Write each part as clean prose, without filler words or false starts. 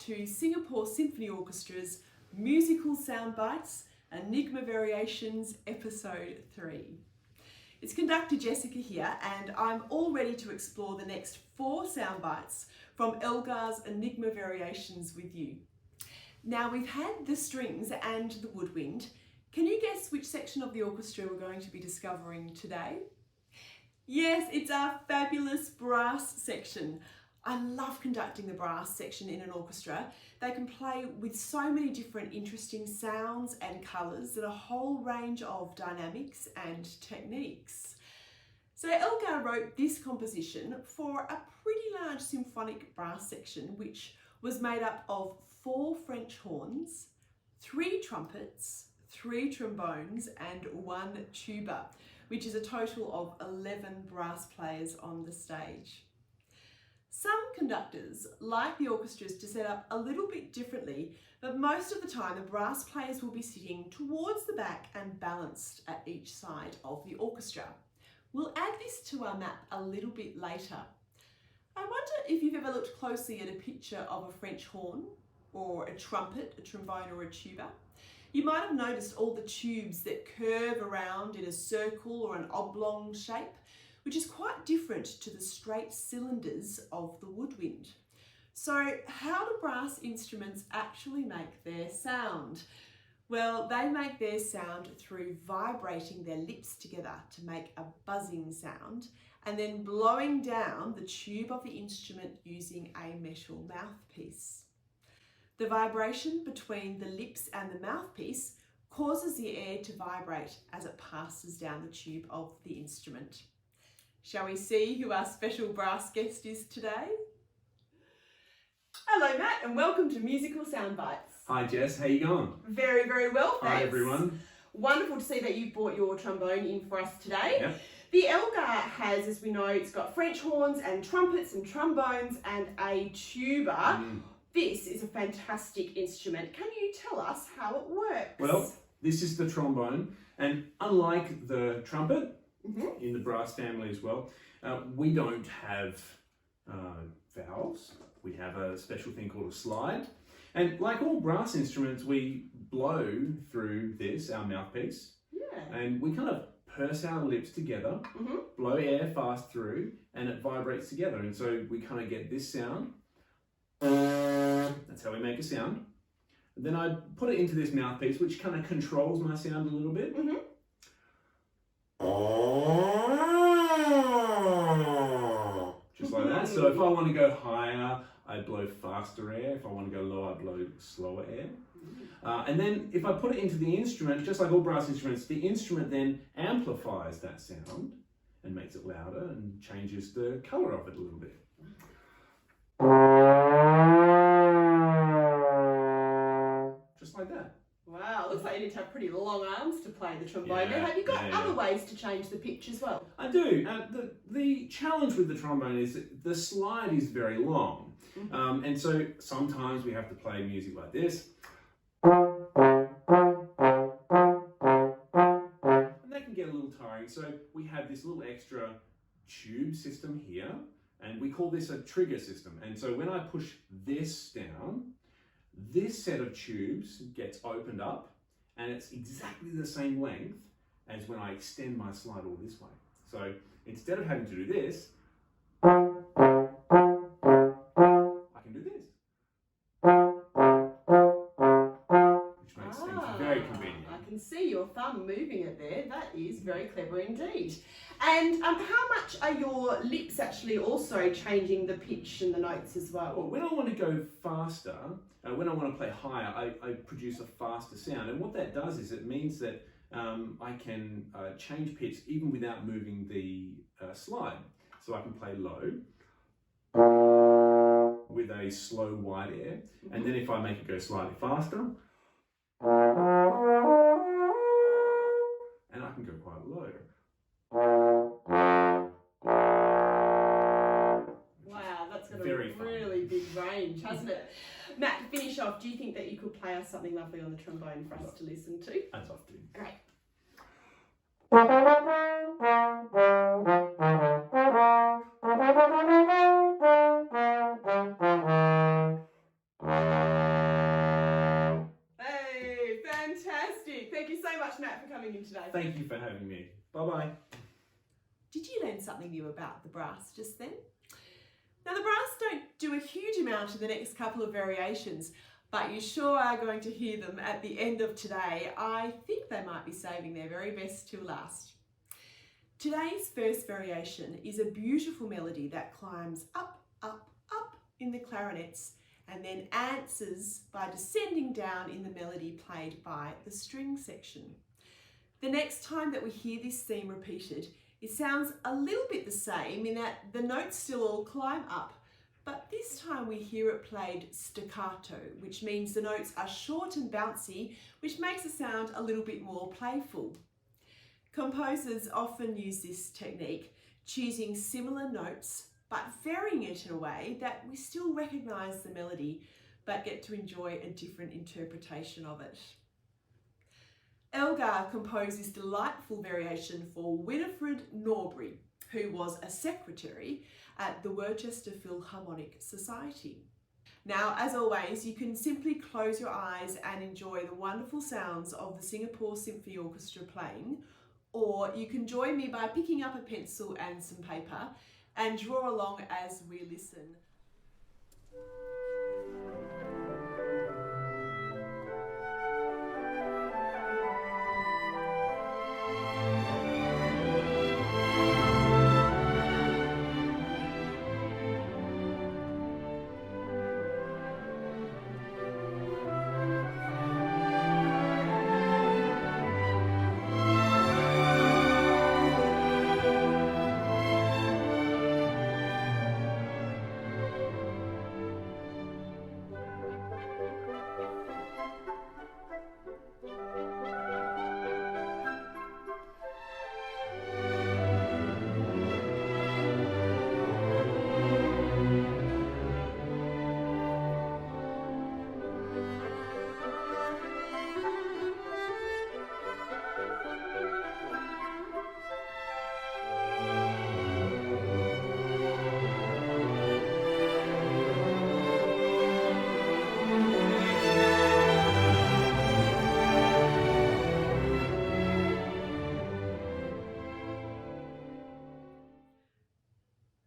to Singapore Symphony Orchestra's Musical Soundbites, Enigma Variations, Episode 3. It's Conductor Jessica here, and I'm all ready to explore the next 4 soundbites from Elgar's Enigma Variations with you. Now, we've had the strings and the woodwind. Can you guess which section of the orchestra we're going to be discovering today? Yes, it's our fabulous brass section. I love conducting the brass section in an orchestra. They can play with so many different interesting sounds and colours and a whole range of dynamics and techniques. So Elgar wrote this composition for a pretty large symphonic brass section, which was made up of 4 French horns, 3 trumpets, 3 trombones and 1 tuba, which is a total of 11 brass players on the stage. Some conductors like the orchestras to set up a little bit differently, but most of the time the brass players will be sitting towards the back and balanced at each side of the orchestra. We'll add this to our map a little bit later. I wonder if you've ever looked closely at a picture of a French horn, or a trumpet, a trombone or a tuba. You might have noticed all the tubes that curve around in a circle or an oblong shape, which is quite different to the straight cylinders of the woodwind. So how do brass instruments actually make their sound? Well, they make their sound through vibrating their lips together to make a buzzing sound, and then blowing down the tube of the instrument using a metal mouthpiece. The vibration between the lips and the mouthpiece causes the air to vibrate as it passes down the tube of the instrument. Shall we see who our special brass guest is today? Hello Matt, and welcome to Musical Soundbites. Hi Jess, how you going? Very, very well, thanks. Hi everyone. Wonderful to see that you brought your trombone in for us today. Yep. The Elgar has, as we know, it's got French horns and trumpets and trombones and a tuba. This is a fantastic instrument. Can you tell us how it works? Well, this is the trombone, and unlike the trumpet, in the brass family as well, we don't have valves. We have a special thing called a slide. And like all brass instruments, we blow through this, our mouthpiece. Yeah. And we kind of purse our lips together, blow air fast through, and it vibrates together. And so we kind of get this sound. That's how we make a sound. And then I put it into this mouthpiece, which kind of controls my sound a little bit. Just like that. So if I want to go higher, I blow faster air. If I want to go lower, I blow slower air. And then if I put it into the instrument, just like all brass instruments, the instrument then amplifies that sound and makes it louder and changes the colour of it a little bit. Just like that. Wow, looks like you need to have pretty long arms to play the trombone. Now, have you got other ways to change the pitch as well? I do. The challenge with the trombone is that the slide is very long. And so sometimes we have to play music like this. And that can get a little tiring. So we have this little extra tube system here, and we call this a trigger system. And so when I push this down, this set of tubes gets opened up, and it's exactly the same length as when I extend my slide all this way. So instead of having to do this, I can do this, which makes things very convenient. I can see your thumb moving it there. That is very clever indeed. And how much are your lips actually also changing the pitch and the notes as well? Well, when I want to go faster, when I want to play higher, I produce a faster sound. And what that does is it means that I can change pitch even without moving the slide. So I can play low with a slow wide air. And then if I make it go slightly faster, and I can go quite low. Wow, that's got a really big range, hasn't it? Matt, to finish off, do you think that you could play us something lovely on the trombone for us to listen to? I'd love to. Great. so much, Matt, for coming in today. Thank you for having me. Bye-bye. Did you learn something new about the brass just then? Now, the brass don't do a huge amount in the next couple of variations, but you sure are going to hear them at the end of today. I think they might be saving their very best till last. Today's first variation is a beautiful melody that climbs up, up, up in the clarinets and then answers by descending down in the melody played by the string section. The next time that we hear this theme repeated, it sounds a little bit the same in that the notes still all climb up, but this time we hear it played staccato, which means the notes are short and bouncy, which makes the sound a little bit more playful. Composers often use this technique, choosing similar notes, but varying it in a way that we still recognise the melody, but get to enjoy a different interpretation of it. Elgar composed this delightful variation for Winifred Norbury, who was a secretary at the Worcester Philharmonic Society. Now, as always, you can simply close your eyes and enjoy the wonderful sounds of the Singapore Symphony Orchestra playing, or you can join me by picking up a pencil and some paper and draw along as we listen.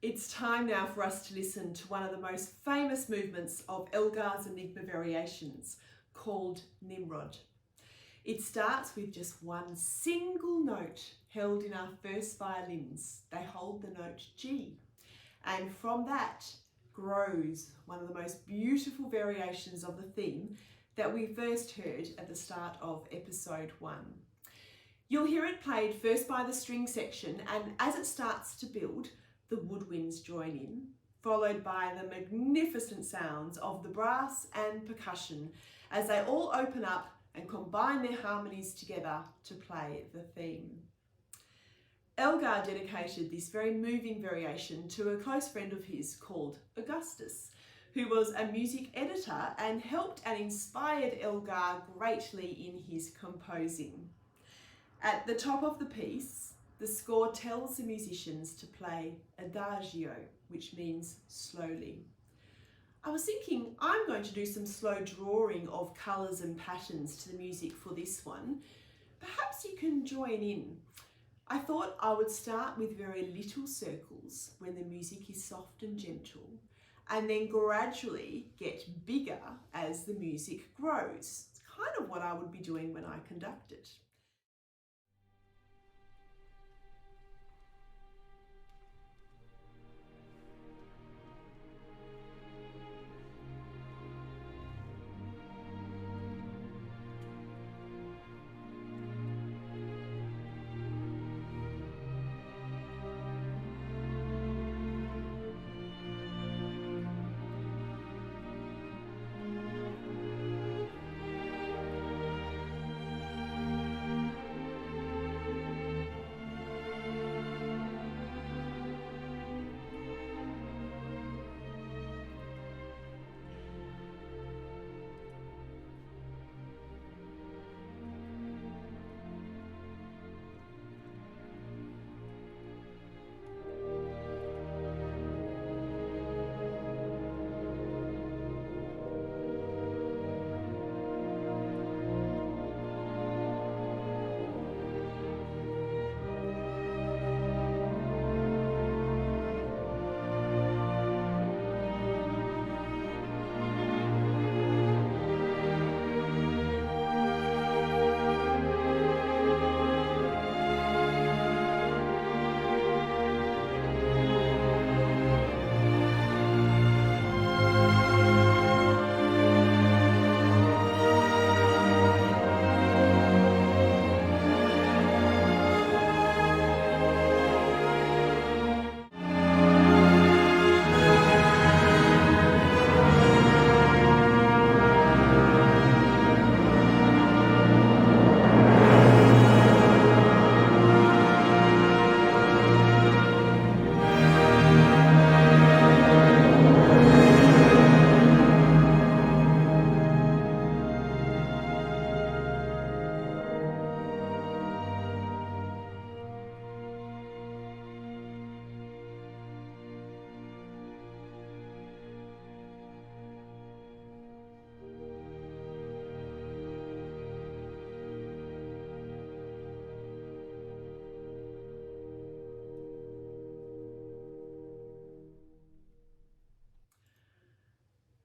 It's time now for us to listen to one of the most famous movements of Elgar's Enigma Variations, called Nimrod. It starts with just one single note held in our first violins. They hold the note G, and from that grows one of the most beautiful variations of the theme that we first heard at the start of episode 1. You'll hear it played first by the string section, and as it starts to build, the woodwinds join in, followed by the magnificent sounds of the brass and percussion as they all open up and combine their harmonies together to play the theme. Elgar dedicated this very moving variation to a close friend of his called Augustus, who was a music editor and helped and inspired Elgar greatly in his composing. At the top of the piece, the score tells the musicians to play Adagio, which means slowly. I was thinking I'm going to do some slow drawing of colours and patterns to the music for this one. Perhaps you can join in. I thought I would start with very little circles when the music is soft and gentle, and then gradually get bigger as the music grows. It's kind of what I would be doing when I conduct it.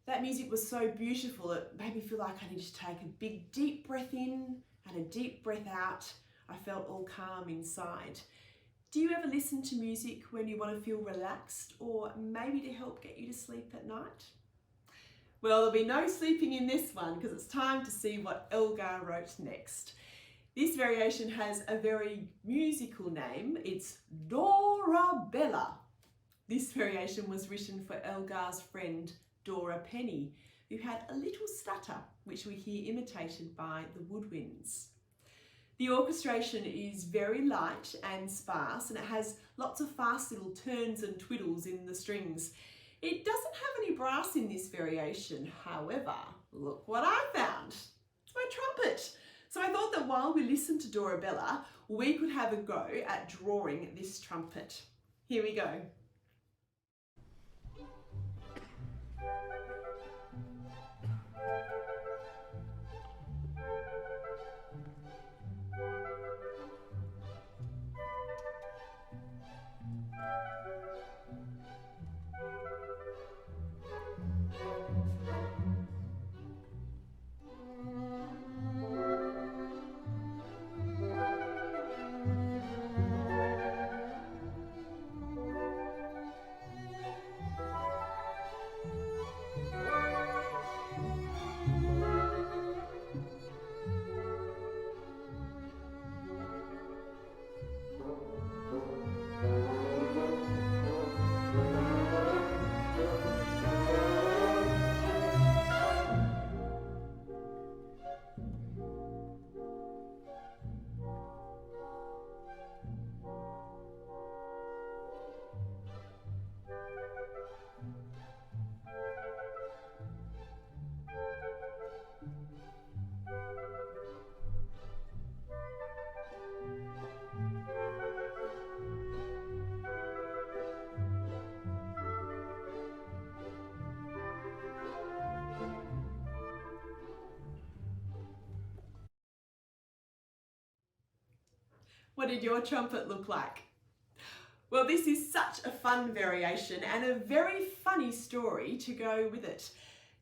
That music was so beautiful, it made me feel like I needed to take a big deep breath in and a deep breath out. I felt all calm inside. Do you ever listen to music when you want to feel relaxed or maybe to help get you to sleep at night? Well, there'll be no sleeping in this one because it's time to see what Elgar wrote next. This variation has a very musical name. It's Dorabella. This variation was written for Elgar's friend Dora Penny, who had a little stutter, which we hear imitated by the woodwinds. The orchestration is very light and sparse, and it has lots of fast little turns and twiddles in the strings. It doesn't have any brass in this variation, however, look what I found. It's my trumpet. So I thought that while we listen to Dorabella, we could have a go at drawing this trumpet. Here we go. What did your trumpet look like? Well, this is such a fun variation and a very funny story to go with it.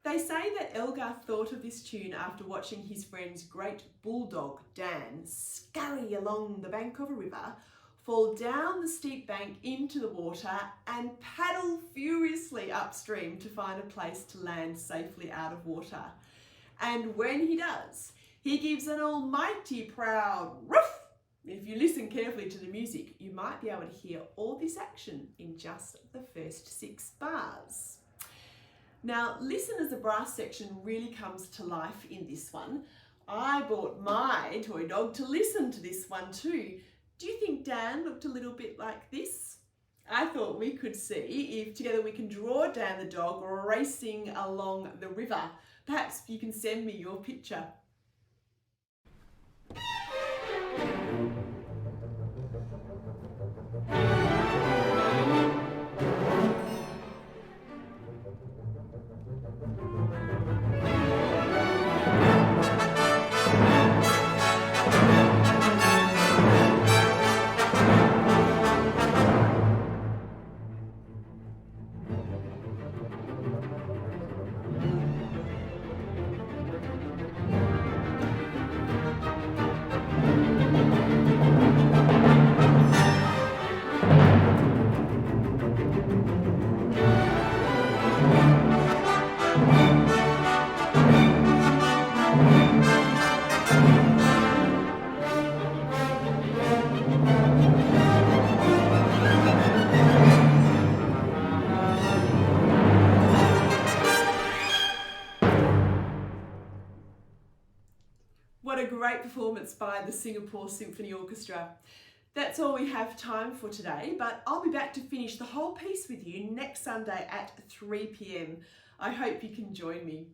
They say that Elgar thought of this tune after watching his friend's great bulldog, Dan, scurry along the bank of a river, fall down the steep bank into the water and paddle furiously upstream to find a place to land safely out of water. And when he does, he gives an almighty proud roof. If you listen carefully to the music, you might be able to hear all this action in just the first 6 bars. Now, listen as the brass section really comes to life in this one. I bought my toy dog to listen to this one too. Do you think Dan looked a little bit like this? I thought we could see if together we can draw Dan the dog racing along the river. Perhaps you can send me your picture. What a great performance by the Singapore Symphony Orchestra. That's all we have time for today, but I'll be back to finish the whole piece with you next Sunday at 3 p.m. I hope you can join me.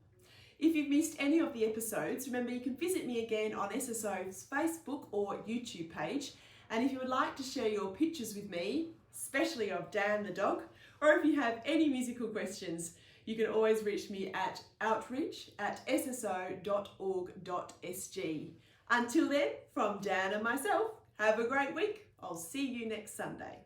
If you've missed any of the episodes, remember you can visit me again on SSO's Facebook or YouTube page. And if you would like to share your pictures with me, especially of Dan the dog, or if you have any musical questions, you can always reach me at outreach@sso.org.sg. Until then, from Dan and myself, have a great week. I'll see you next Sunday.